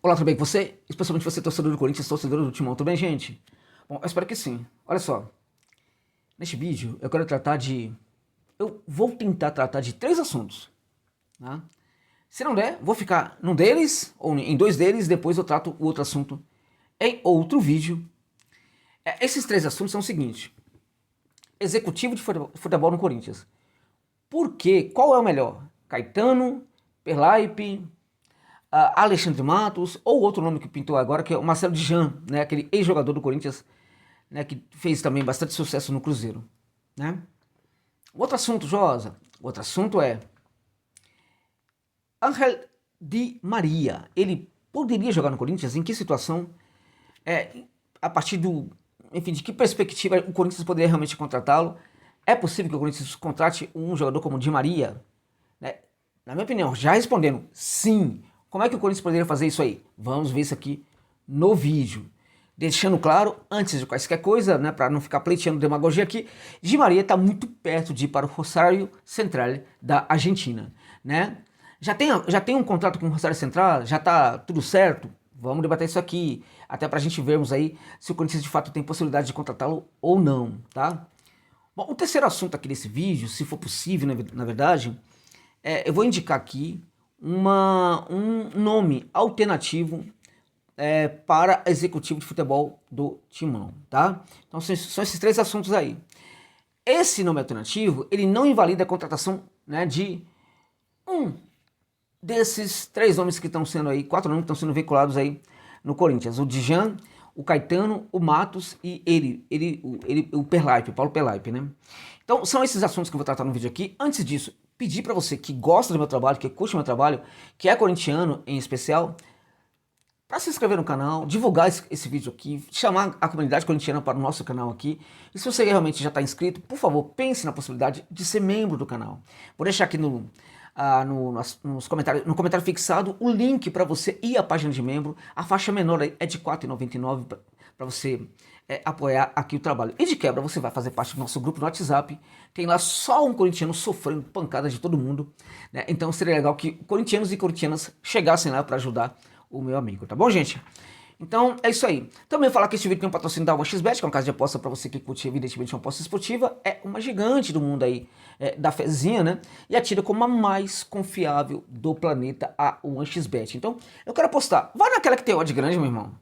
Olá, tudo bem com você? Especialmente você, torcedor do Corinthians, torcedor do Timão, tudo bem, gente? Bom, eu espero que sim. Olha só, neste vídeo eu vou tentar tratar de três assuntos, tá? Se não der, vou ficar num deles, ou em dois deles, depois eu trato o outro assunto em outro vídeo. Esses três assuntos são o seguinte: executivo de futebol no Corinthians. Por quê? Qual é o melhor? Caetano, Perlaipe, Alexandre Matos, ou outro nome que pintou agora, que é o Marcelo Djan, né, aquele ex-jogador do Corinthians, né, que fez também bastante sucesso no Cruzeiro. Né? Outro assunto, Josa, outro assunto é Ángel Di Maria. Ele poderia jogar no Corinthians? Em que situação? A partir enfim, de que perspectiva o Corinthians poderia realmente contratá-lo? É possível que o Corinthians contrate um jogador como Di Maria? Né? Na minha opinião, já respondendo sim. Como é que o Corinthians poderia fazer isso aí? Vamos ver isso aqui no vídeo. Deixando claro, antes de qualquer coisa, né, para não ficar pleiteando demagogia aqui, Di Maria está muito perto de ir para o Rosário Central da Argentina. Né? Já tem um contrato com o Rosário Central? Já está tudo certo? Vamos debater isso aqui, até para a gente vermos aí se o Corinthians de fato tem possibilidade de contratá-lo ou não. Tá? Bom, o terceiro assunto aqui desse vídeo, se for possível, na verdade, eu vou indicar aqui um nome alternativo para executivo de futebol do Timão, tá? Então são esses três assuntos aí. Esse nome alternativo, ele não invalida a contratação, né, de um desses três nomes que estão sendo aí, quatro nomes que estão sendo veiculados aí no Corinthians. O Djan, o Caetano, o Matos e o Perlaipe, o Paulo Perlaipe, né? Então são esses assuntos que eu vou tratar no vídeo aqui. Antes disso, pedir para você que gosta do meu trabalho, que curte o meu trabalho, que é corintiano em especial, para se inscrever no canal, divulgar esse vídeo aqui, chamar a comunidade corintiana para o nosso canal aqui. E se você realmente já está inscrito, por favor, pense na possibilidade de ser membro do canal. Vou deixar aqui no comentário fixado o link para você ir à página de membro. A faixa menor é de R$ 4,99 para você apoiar aqui o trabalho. E de quebra você vai fazer parte do nosso grupo no WhatsApp. Tem lá só um corintiano sofrendo pancadas de todo mundo. Né? Então seria legal que corintianos e corintianas chegassem lá para ajudar o meu amigo, tá bom, gente? Então é isso aí. Também falar que esse vídeo tem um patrocínio da 1xBet, que é uma casa de aposta para você que curte evidentemente uma aposta esportiva. É uma gigante do mundo aí, da fezinha, né? E atira como a mais confiável do planeta, a 1xBet. Então, eu quero apostar. Vai naquela que tem odd grande, meu irmão.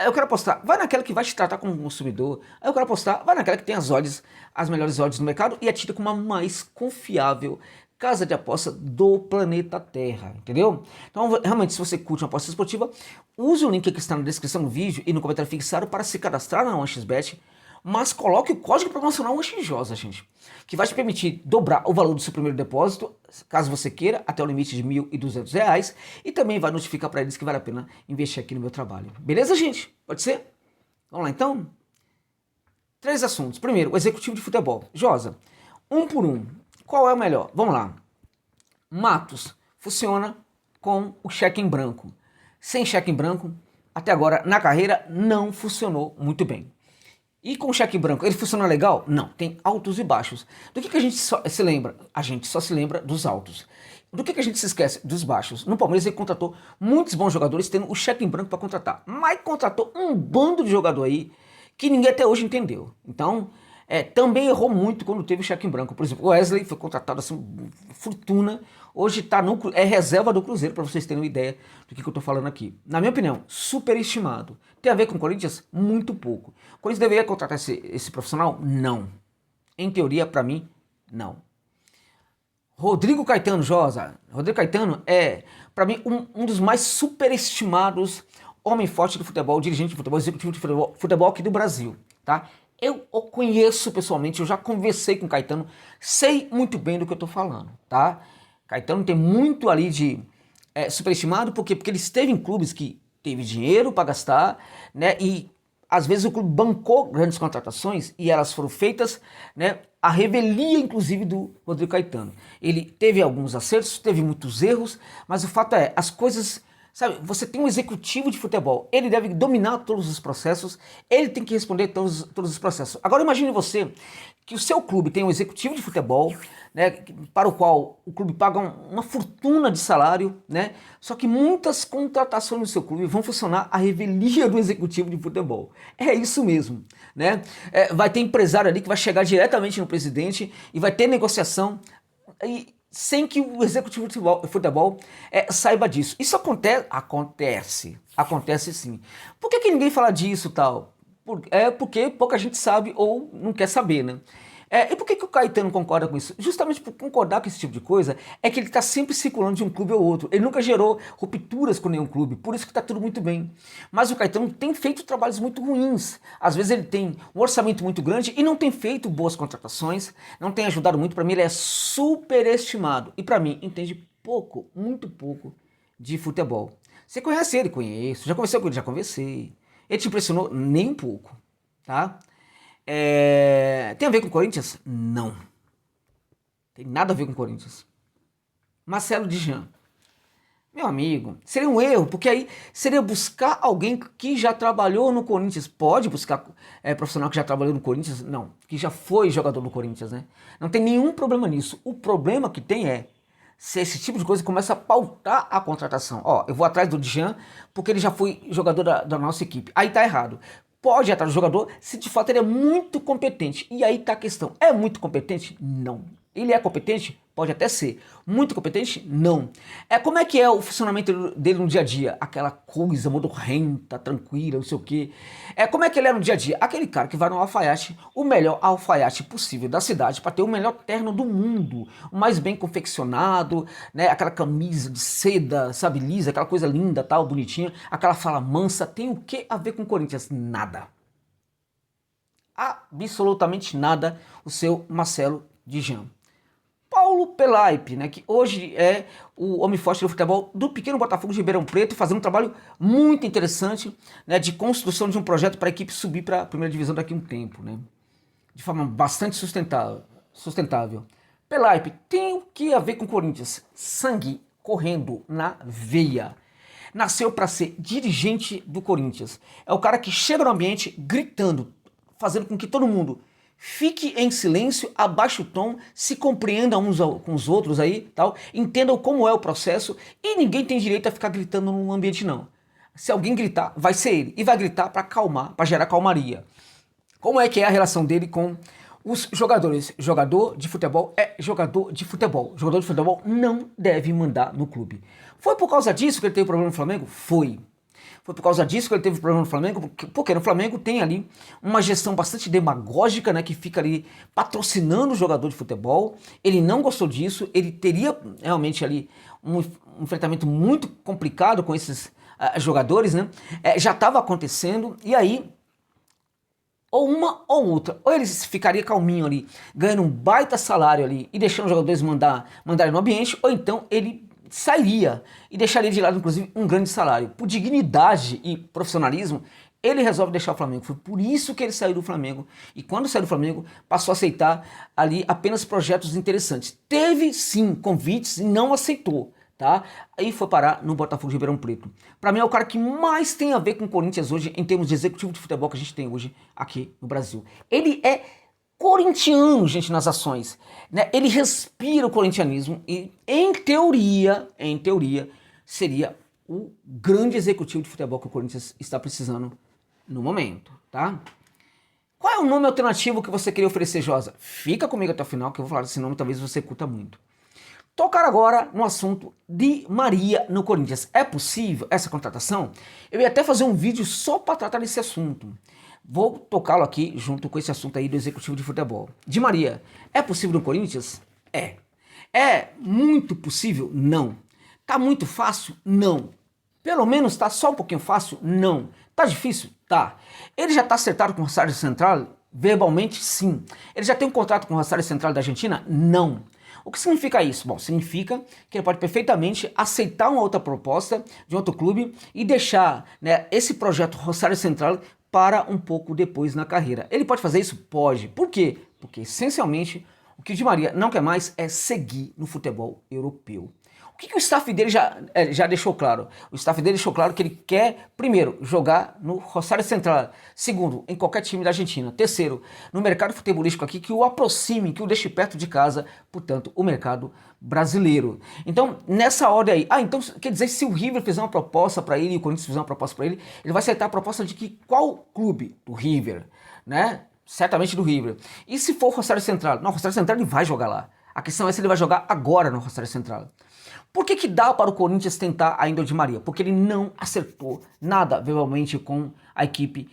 Eu quero apostar, vai naquela que vai te tratar como consumidor. Eu quero apostar, vai naquela que tem as melhores odds no mercado e atira como a mais confiável casa de aposta do planeta Terra, entendeu? Então, realmente, se você curte uma aposta esportiva, use o link que está na descrição do vídeo e no comentário fixado para se cadastrar na 1xBet, mas coloque o código promocional 1xJosa, gente, que vai te permitir dobrar o valor do seu primeiro depósito, caso você queira, até o limite de R$ 1.200, e também vai notificar para eles que vale a pena investir aqui no meu trabalho. Beleza, gente? Pode ser? Vamos lá, então? Três assuntos. Primeiro, o executivo de futebol. Josa, um por um. Qual é o melhor? Vamos lá. Matos funciona com o cheque em branco. Sem cheque em branco, até agora na carreira não funcionou muito bem. E com o cheque em branco, ele funciona legal? Não, tem altos e baixos. Do que a gente só se lembra? A gente só se lembra dos altos. Do que a gente se esquece? Dos baixos. No Palmeiras ele contratou muitos bons jogadores tendo o cheque em branco para contratar. Mas contratou um bando de jogador aí que ninguém até hoje entendeu. Então, também errou muito quando teve o cheque em branco. Por exemplo, o Wesley foi contratado assim, fortuna. Hoje é reserva do Cruzeiro, para vocês terem uma ideia do que eu estou falando aqui. Na minha opinião, superestimado. Tem a ver com o Corinthians? Muito pouco. O Corinthians deveria contratar esse profissional? Não. Em teoria, para mim, não. Rodrigo Caetano, Josa. Rodrigo Caetano é, para mim, um dos mais superestimados homem forte do futebol, dirigente de futebol, executivo de futebol aqui do Brasil, tá? Eu o conheço pessoalmente, eu já conversei com o Caetano, sei muito bem do que eu tô falando, tá? Caetano tem muito ali de superestimado, por quê? Porque ele esteve em clubes que teve dinheiro para gastar, né? E às vezes o clube bancou grandes contratações e elas foram feitas, né? A revelia, inclusive, do Rodrigo Caetano. Ele teve alguns acertos, teve muitos erros, mas o fato é, as coisas Sabe, você tem um executivo de futebol, ele deve dominar todos os processos, ele tem que responder todos os processos. Agora imagine você que o seu clube tem um executivo de futebol, né, para o qual o clube paga uma fortuna de salário, né, só que muitas contratações no seu clube vão funcionar à revelia do executivo de futebol. É isso mesmo, né? Vai ter empresário ali que vai chegar diretamente no presidente e vai ter negociação sem que o executivo de futebol saiba disso. Isso acontece sim. Por que ninguém fala disso tal? Porque pouca gente sabe ou não quer saber, né? E por que o Caetano concorda com isso? Justamente por concordar com esse tipo de coisa, é que ele está sempre circulando de um clube ao outro. Ele nunca gerou rupturas com nenhum clube, por isso que está tudo muito bem. Mas o Caetano tem feito trabalhos muito ruins. Às vezes ele tem um orçamento muito grande e não tem feito boas contratações, não tem ajudado muito. Para mim ele é superestimado e para mim entende pouco, muito pouco de futebol. Você conhece ele? Conheço. Já conversei com ele? Já conversei. Ele te impressionou? Nem um pouco, tá? Tem a ver com o Corinthians? Não. Tem nada a ver com o Corinthians. Marcelo Djan. Meu amigo, seria um erro, porque aí seria buscar alguém que já trabalhou no Corinthians. Pode buscar profissional que já trabalhou no Corinthians? Não, que já foi jogador do Corinthians, né? Não tem nenhum problema nisso. O problema que tem é se esse tipo de coisa começa a pautar a contratação. Ó, eu vou atrás do Djan porque ele já foi jogador da nossa equipe. Aí tá errado. Pode ir atrás do jogador se de fato ele é muito competente. E aí tá a questão. É muito competente? Não. Ele é competente? Pode até ser. Muito competente? Não. Como é que é o funcionamento dele no dia a dia? Aquela coisa modorrenta, tranquila, não sei o quê. Como é que ele é no dia a dia? Aquele cara que vai no alfaiate, o melhor alfaiate possível da cidade, para ter o melhor terno do mundo, o mais bem confeccionado, né? Aquela camisa de seda, sabe, lisa, aquela coisa linda, tal, bonitinha, aquela fala mansa. Tem o que a ver com o Corinthians? Nada. Absolutamente nada o seu Marcelo Djan. Paulo Pelaipe, né, que hoje é o homem forte do futebol do pequeno Botafogo de Ribeirão Preto, fazendo um trabalho muito interessante, né, de construção de um projeto para a equipe subir para a primeira divisão daqui a um tempo, né, de forma bastante sustentável. Pelaipe tem o que a ver com o Corinthians? Sangue correndo na veia. Nasceu para ser dirigente do Corinthians. É o cara que chega no ambiente gritando, fazendo com que todo mundo fique em silêncio, abaixe o tom, se compreenda uns com os outros aí, tal, entendam como é o processo e ninguém tem direito a ficar gritando no ambiente não. Se alguém gritar, vai ser ele e vai gritar para acalmar, para gerar calmaria. Como é que é a relação dele com os jogadores? Jogador de futebol é jogador de futebol. Jogador de futebol não deve mandar no clube. Foi por causa disso que ele teve problema no Flamengo? Foi. Foi por causa disso que ele teve problema no Flamengo, porque no Flamengo tem ali uma gestão bastante demagógica, né, que fica ali patrocinando o jogador de futebol. Ele não gostou disso, ele teria realmente ali um enfrentamento muito complicado com esses jogadores, né? Já estava acontecendo, e aí ou uma ou outra, ou eles ficariam calminho ali, ganhando um baita salário ali e deixando os jogadores mandarem no ambiente, ou então ele sairia e deixaria de lado, inclusive, um grande salário. Por dignidade e profissionalismo, ele resolve deixar o Flamengo. Foi por isso que ele saiu do Flamengo. E quando saiu do Flamengo, passou a aceitar ali apenas projetos interessantes. Teve, sim, convites e não aceitou, tá? Aí foi parar no Botafogo de Ribeirão Preto. Para mim é o cara que mais tem a ver com o Corinthians hoje, em termos de executivo de futebol que a gente tem hoje aqui no Brasil. Ele é corintiano, gente, nas ações, né? Ele respira o corintianismo e, em teoria, seria o grande executivo de futebol que o Corinthians está precisando no momento, tá? Qual é o nome alternativo que você queria oferecer, Josa? Fica comigo até o final que eu vou falar desse nome, talvez você curta muito. Tocar agora no assunto de Maria no Corinthians. É possível essa contratação? Eu ia até fazer um vídeo só para tratar desse assunto. Vou tocá-lo aqui junto com esse assunto aí do executivo de futebol. Di Maria, é possível no Corinthians? É. É muito possível? Não. Tá muito fácil? Não. Pelo menos tá só um pouquinho fácil? Não. Tá difícil? Tá. Ele já tá acertado com o Rosário Central? Verbalmente, sim. Ele já tem um contrato com o Rosário Central da Argentina? Não. O que significa isso? Bom, significa que ele pode perfeitamente aceitar uma outra proposta de outro clube e deixar, né, esse projeto Rosário Central para um pouco depois na carreira. Ele pode fazer isso? Pode. Por quê? Porque, essencialmente, o que o Di Maria não quer mais é seguir no futebol europeu. que o staff dele já deixou claro? O staff dele deixou claro que ele quer, primeiro, jogar no Rosário Central. Segundo, em qualquer time da Argentina. Terceiro, no mercado futebolístico aqui, que o aproxime, que o deixe perto de casa, portanto, o mercado brasileiro. Então, nessa ordem aí, então quer dizer, se o River fizer uma proposta para ele e o Corinthians fizer uma proposta para ele, ele vai aceitar a proposta de que qual clube? Do River, né? Certamente do River. E se for o Rosário Central? Não, o Rosário Central ele vai jogar lá. A questão é se ele vai jogar agora no Rosário Central. Por que dá para o Corinthians tentar ainda o Di Maria? Porque ele não acertou nada verbalmente com a equipe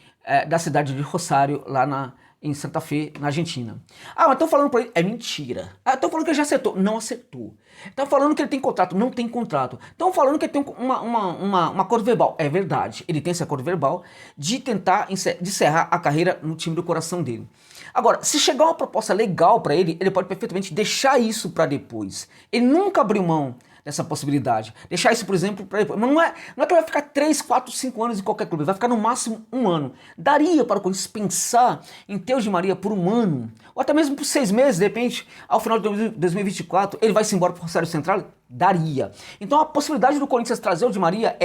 da cidade de Rosário, lá em Santa Fé, na Argentina. Mas estão falando para ele, é mentira. Estão falando que ele já acertou, não acertou. Estão falando que ele tem contrato, não tem contrato. Estão falando que ele tem uma acordo verbal, é verdade. Ele tem esse acordo verbal de tentar encerrar a carreira no time do coração dele. Agora, se chegar uma proposta legal para ele, ele pode perfeitamente deixar isso para depois. Ele nunca abriu mão dessa possibilidade. Deixar isso, por exemplo, para depois. Mas não é que ele vai ficar 3, 4, 5 anos em qualquer clube. Vai ficar no máximo 1 ano. Daria para o Corinthians pensar em ter o Di Maria por 1 ano. Ou até mesmo por 6 meses, de repente, ao final de 2024, ele vai se embora para o Rosário Central? Daria. Então a possibilidade do Corinthians trazer o Di Maria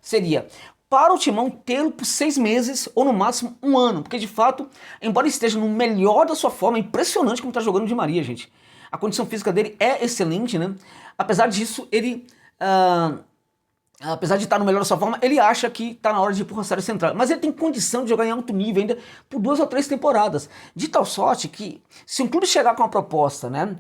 seria para o Timão tê-lo por 6 meses ou no máximo 1 ano. Porque de fato, embora esteja no melhor da sua forma, é impressionante como está jogando o Di Maria, gente. A condição física dele é excelente, né? Apesar disso, ele, apesar de estar no melhor da sua forma, ele acha que está na hora de ir para o Rosário Central. Mas ele tem condição de jogar em alto nível ainda por 2 ou 3 temporadas. De tal sorte que, se um clube chegar com uma proposta, né,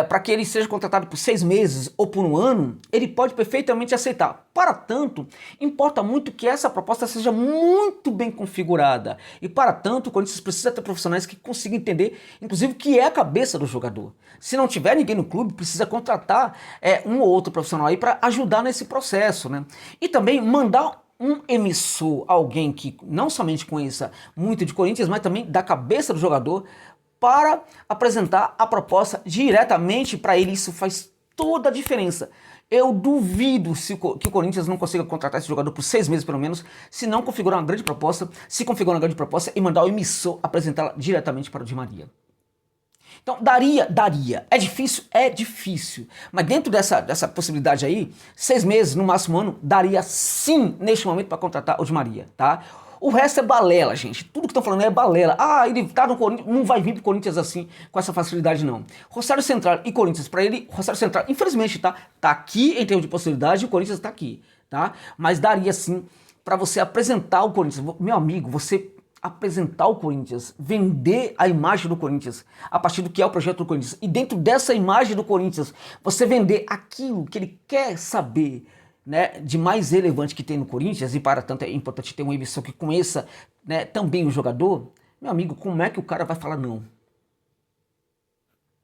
para que ele seja contratado por 6 meses ou por 1 ano, ele pode perfeitamente aceitar. Para tanto, importa muito que essa proposta seja muito bem configurada. E para tanto, o Corinthians precisa ter profissionais que consigam entender, inclusive, o que é a cabeça do jogador. Se não tiver ninguém no clube, precisa contratar um ou outro profissional aí para ajudar nesse processo, né? E também mandar um emissor, alguém que não somente conheça muito de Corinthians, mas também da cabeça do jogador, para apresentar a proposta diretamente para ele. Isso faz toda a diferença. Eu duvido que o Corinthians não consiga contratar esse jogador por 6 meses pelo menos, se não configurar uma grande proposta, se configurar uma grande proposta e mandar o emissor apresentá-la diretamente para o Di Maria. Então, daria. É difícil? É difícil. Mas dentro dessa possibilidade aí, 6 meses, no máximo 1 ano, daria sim, neste momento, para contratar o Di Maria, tá? O resto é balela, gente. Tudo que estão falando é balela. Ele tá no Corinthians, não vai vir pro Corinthians assim, com essa facilidade, não. Rosário Central e Corinthians, para ele, Rosário Central, infelizmente, tá aqui em termos de possibilidade, e o Corinthians tá aqui, tá? Mas daria sim para você apresentar o Corinthians. Meu amigo, você apresentar o Corinthians, vender a imagem do Corinthians a partir do que é o projeto do Corinthians. E dentro dessa imagem do Corinthians, você vender aquilo que ele quer saber, né, de mais relevante que tem no Corinthians, e para tanto é importante ter uma emissão que conheça, né, também o jogador. Meu amigo, como é que o cara vai falar não?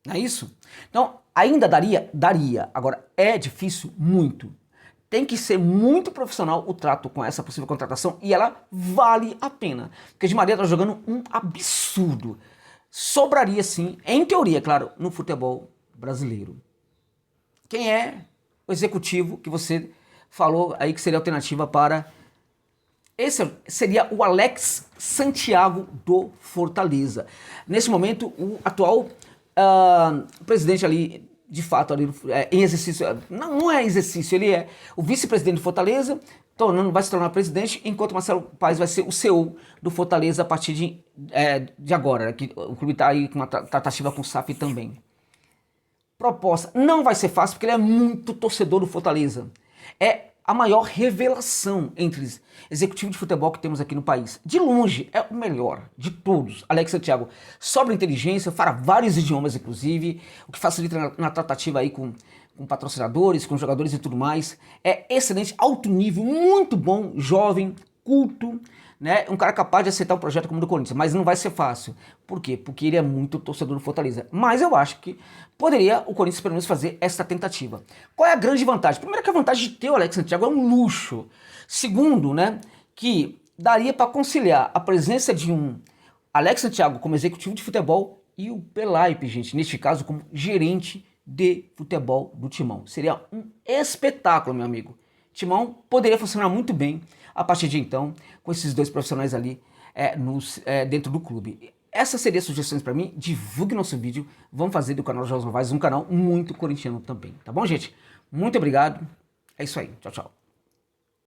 Não é isso? Então, ainda daria? Daria. Agora, é difícil muito. Tem que ser muito profissional o trato com essa possível contratação, e ela vale a pena. Porque o Di Maria está jogando um absurdo. Sobraria sim, em teoria, claro, no futebol brasileiro. Quem é o executivo que você falou aí que seria alternativa para... Esse seria o Alex Santiago do Fortaleza. Nesse momento, o atual presidente ali, de fato, ali, em exercício, não é exercício, ele é o vice-presidente do Fortaleza, vai se tornar presidente, enquanto Marcelo Paes vai ser o CEO do Fortaleza a partir de agora, né, que o clube está aí com uma tratativa com o SAF também. Proposta não vai ser fácil, porque ele é muito torcedor do Fortaleza. É a maior revelação entre executivo de futebol que temos aqui no país. De longe, é o melhor de todos. Alex Santiago, sobra inteligência, fala vários idiomas, inclusive, o que facilita na tratativa aí com patrocinadores, com jogadores e tudo mais. É excelente, alto nível, muito bom, jovem, culto, né? Um cara capaz de aceitar um projeto como o do Corinthians, mas não vai ser fácil. Por quê? Porque ele é muito torcedor do Fortaleza. Mas eu acho que poderia o Corinthians pelo menos fazer essa tentativa. Qual é a grande vantagem? Primeiro, que a vantagem de ter o Alex Santiago é um luxo. Segundo, né, que daria para conciliar a presença de um Alex Santiago como executivo de futebol e o Pelaipe, gente, neste caso como gerente de futebol do Timão. Seria um espetáculo, meu amigo. Timão poderia funcionar muito bem a partir de então, com esses 2 profissionais ali dentro do clube. Essas seriam sugestões para mim. Divulgue nosso vídeo. Vamos fazer do canal Jogos Novais um canal muito corintiano também. Tá bom, gente? Muito obrigado. É isso aí. Tchau, tchau.